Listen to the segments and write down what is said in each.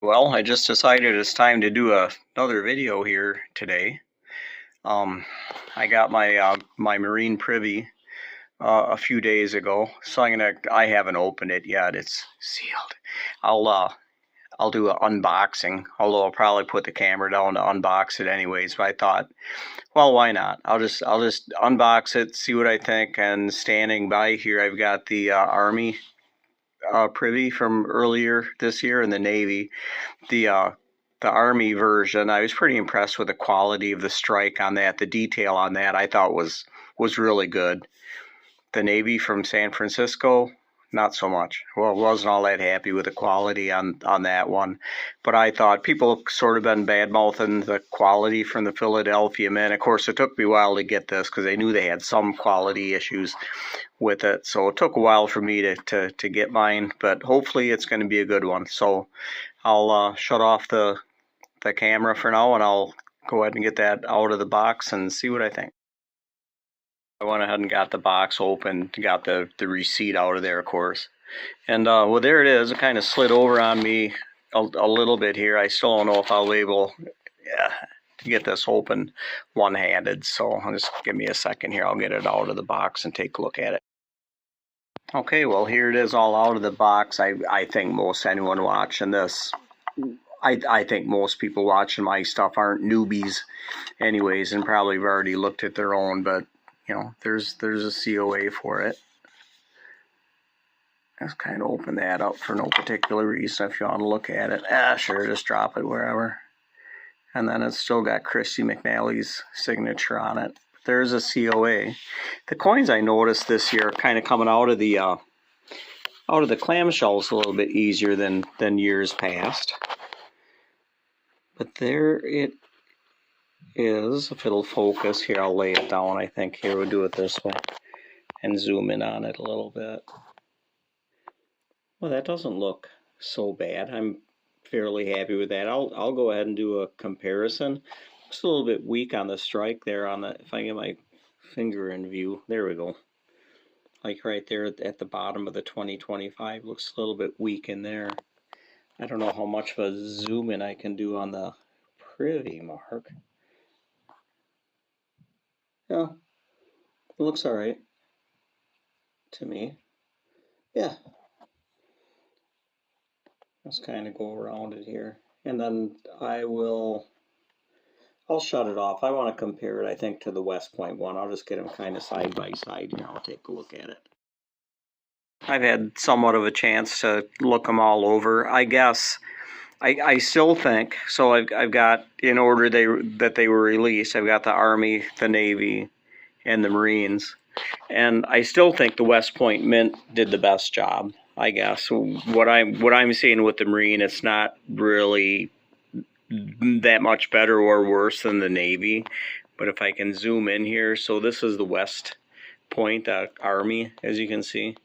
Well, I just decided it's time to do another video here today. Um, I got my Marine privy a few days ago, so I haven't opened it yet. It's sealed. I'll uh, I'll do an unboxing, although I'll probably put the camera down to unbox it anyways. But I thought, well, why not? I'll just unbox it, see what I think. And standing by here, I've got the Army privy from earlier this year and the Navy. The uh, the Army version, I was pretty impressed with the quality of the strike on that. The detail on that I thought was really good. The Navy from San Francisco, not so much. Well, wasn't all that happy with the quality on that one, but I thought people have sort of been bad mouthing the quality from the Philadelphia Mint. Of course, it took me a while to get this because they knew they had some quality issues with it, so it took a while for me to get mine. But hopefully, it's going to be a good one. So I'll shut off the camera for now, and I'll go ahead and get that out of the box and see what I think. I went ahead and got the box open, got the receipt out of there, of course. And well, there it is. It kind of slid over on me a little bit here. I still don't know if I'll be able to get this open one-handed, so just give me a second here. I'll get it out of the box and take a look at it. Okay, well, here it is all out of the box. I think most anyone watching this, I think most people watching my stuff aren't newbies anyways, and probably have already looked at their own, but you know, there's a COA for it. Let's kind of open that up for no particular reason if you want to look at it. Sure, just drop it wherever. And then it's still got Christy McNally's signature on it. There's a COA. The coins I noticed this year are kind of coming out of the clamshells a little bit easier than years past. But there it is. If it'll focus here, I'll lay it down. I think here we'll do it this way and zoom in on it a little bit. Well, that doesn't look so bad. I'm fairly happy with that. I'll go ahead and do a comparison. It's a little bit weak on the strike there on the, if I get my finger in view, there we go. Like right there at the bottom of the 2025, looks a little bit weak in there. I don't know how much of a zoom in I can do on the privy mark. Yeah, it looks all right to me. Yeah. Let's kind of go around it here. And then I'll shut it off. I want to compare it, I think, to the West Point one. I'll just get them kind of side by side here. I'll take a look at it. I've had somewhat of a chance to look them all over. I guess I still think, so I've got, in order that they were released, I've got the Army, the Navy, and the Marines. And I still think the West Point Mint did the best job, I guess. What I'm seeing with the Marine, it's not really that much better or worse than the Navy. But if I can zoom in here, so this is the West Point Army, as you can see.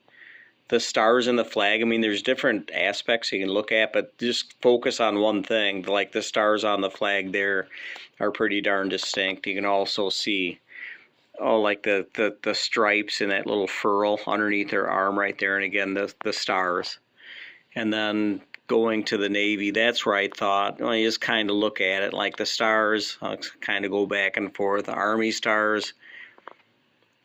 The stars in the flag, I mean, there's different aspects you can look at, but just focus on one thing. Like the stars on the flag there are pretty darn distinct. You can also see, like the stripes in that little furl underneath their arm right there, and again, the stars. And then going to the Navy, that's where I thought, well, you just kind of look at it, like the stars, kind of go back and forth, the Army stars,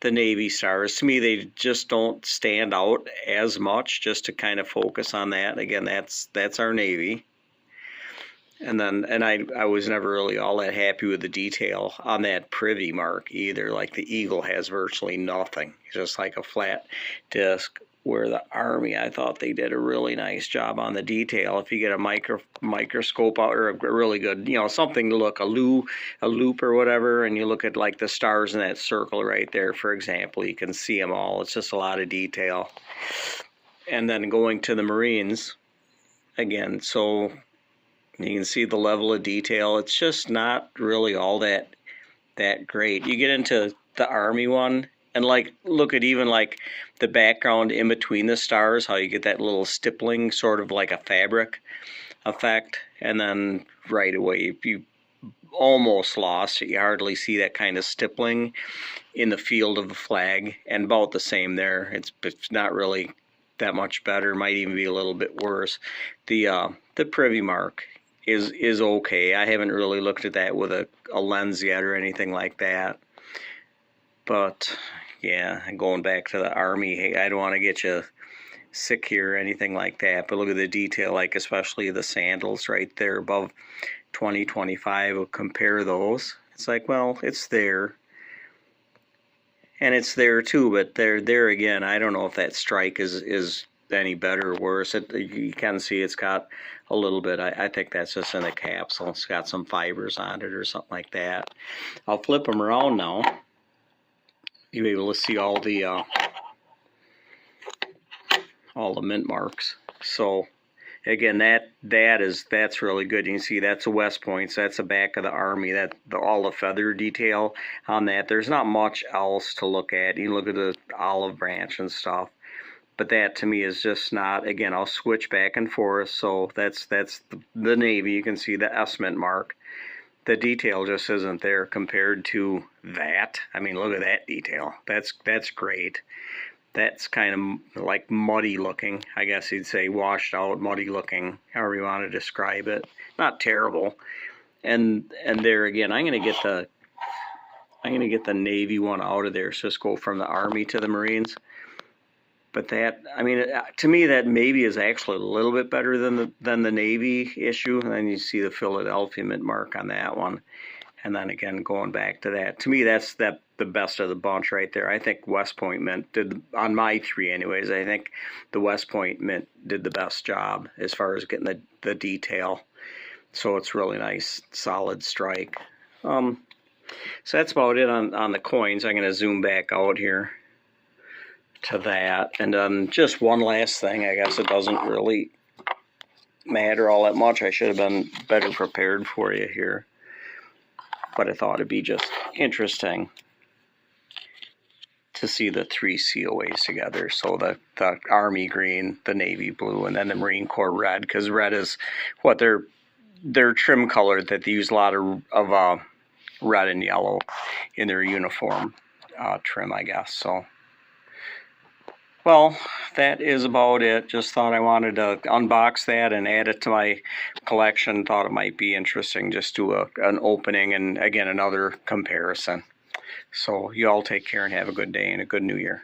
the Navy stars. To me, they just don't stand out as much, just to kind of focus on that. Again, that's our Navy. And I was never really all that happy with the detail on that privy mark either. Like the eagle has virtually nothing. It's just like a flat disc. Where the Army, I thought they did a really nice job on the detail. If you get a microscope out, or a really good, something to look, a loop or whatever, and you look at like the stars in that circle right there, for example, you can see them all. It's just a lot of detail. And then going to the Marines, again, so you can see the level of detail. It's just not really all that great. You get into the Army one, and like look at even like the background in between the stars, how you get that little stippling, sort of like a fabric effect, and then right away you almost lost it. You hardly see that kind of stippling in the field of the flag, and about the same there. It's not really that much better. Might even be a little bit worse. The privy mark is okay. I haven't really looked at that with a lens yet or anything like that. But yeah, going back to the Army, hey, I don't want to get you sick here or anything like that, but look at the detail, like especially the sandals right there above 2025. We'll compare those. It's like, well, it's there, and it's there too, but there again, I don't know if that strike is any better or worse. You can see it's got a little bit. I think that's just in the capsule. It's got some fibers on it or something like that. I'll flip them around now. You'll be able to see all the mint marks. So again, that's really good. You can see that's the West Points. That's the back of the Army. All the feather detail on that. There's not much else to look at. You look at the olive branch and stuff, but that to me is just not. Again, I'll switch back and forth. So that's the Navy. You can see the S mint mark. The detail just isn't there compared to that. I mean, look at that detail. That's great. That's kind of like muddy looking, I guess you'd say, washed out, muddy looking, however you want to describe it. Not terrible. And there again, I'm gonna get the Navy one out of there. So just go from the Army to the Marines. But that, I mean, to me, that maybe is actually a little bit better than the Navy issue. And then you see the Philadelphia mint mark on that one. And then again, going back to that, to me, that's the best of the bunch right there. I think West Point Mint did, on my three anyways, I think the West Point Mint did the best job as far as getting the detail. So it's really nice, solid strike. So that's about it on the coins. I'm going to zoom back out here to that. And just one last thing, I guess it doesn't really matter all that much. I should have been better prepared for you here. But I thought it'd be just interesting to see the three COAs together. So the Army green, the Navy blue, and then the Marine Corps red, because red is what their trim color that they use a lot of red and yellow in their uniform trim, I guess. So, well, that is about it. Just thought I wanted to unbox that and add it to my collection. Thought it might be interesting just do an opening and, again, another comparison. So you all take care and have a good day and a good new year.